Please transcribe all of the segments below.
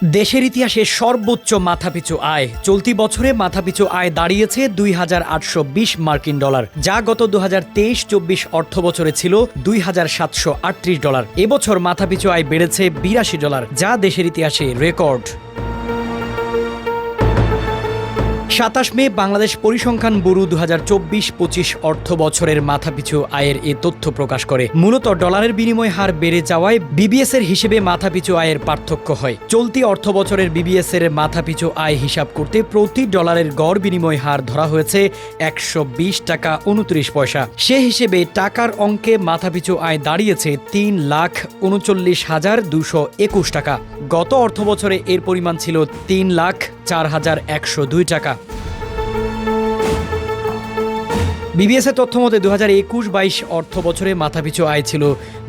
দেশের ইতিহাসে সর্বোচ্চ মাথাপিছু আয় চলতি বছরে মাথাপিছু আয় দাঁড়িয়েছে $2,820 মার্কিন ডলার, যা গত 2023-24 অর্থ বছরে ছিল $2,738। এবছর মাথাপিছু আয় বেড়েছে $82, যা দেশের ইতিহাসে রেকর্ড। 27 মে বাংলাদেশ পরিসংখ্যান ব্যুরো 2024-25 অর্থ বছরের মাথাপিছু আয়ের এ তথ্য প্রকাশ করে। মূলত ডলারের বিনিময় হার বেড়ে যাওয়ায় বিবিএস এর হিসেবে মাথাপিছু আয়ের পার্থক্য হয়। চলতি অর্থ বছরের বিবিএস এর মাথাপিছু আয় হিসাব করতে প্রতি ডলারের গড় বিনিময় হার ধরা হয়েছে 120 টাকা 29 পয়সা। সে হিসেবে টাকার অঙ্কে মাথাপিছু আয় দাঁড়িয়েছে 3,39,221 টাকা। গত অর্থ বছরে এর পরিমাণ ছিল 3,04,102 টাকা। বিবিএস এর তথ্য মতে 2021-22 অর্থ বছরে মাথাপিছু আয় ছিল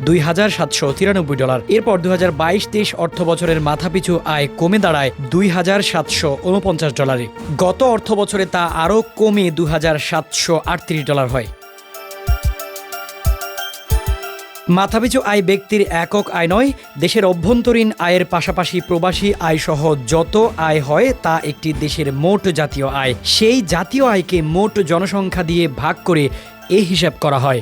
$2,793। এরপর 2022-23 অর্থ বছরের মাথাপিছু আয় কমে দাঁড়ায় $2,749। গত অর্থ বছরে তা আরও কমে $2,738 হয়। মাথাপিছু আয় ব্যক্তির একক আয় নয়, দেশের অভ্যন্তরীণ আয়ের পাশাপাশি প্রবাসী আয়সহ যত আয় হয় তা একটি দেশের মোট জাতীয় আয়। সেই জাতীয় আয়কে মোট জনসংখ্যা দিয়ে ভাগ করে এই হিসাব করা হয়।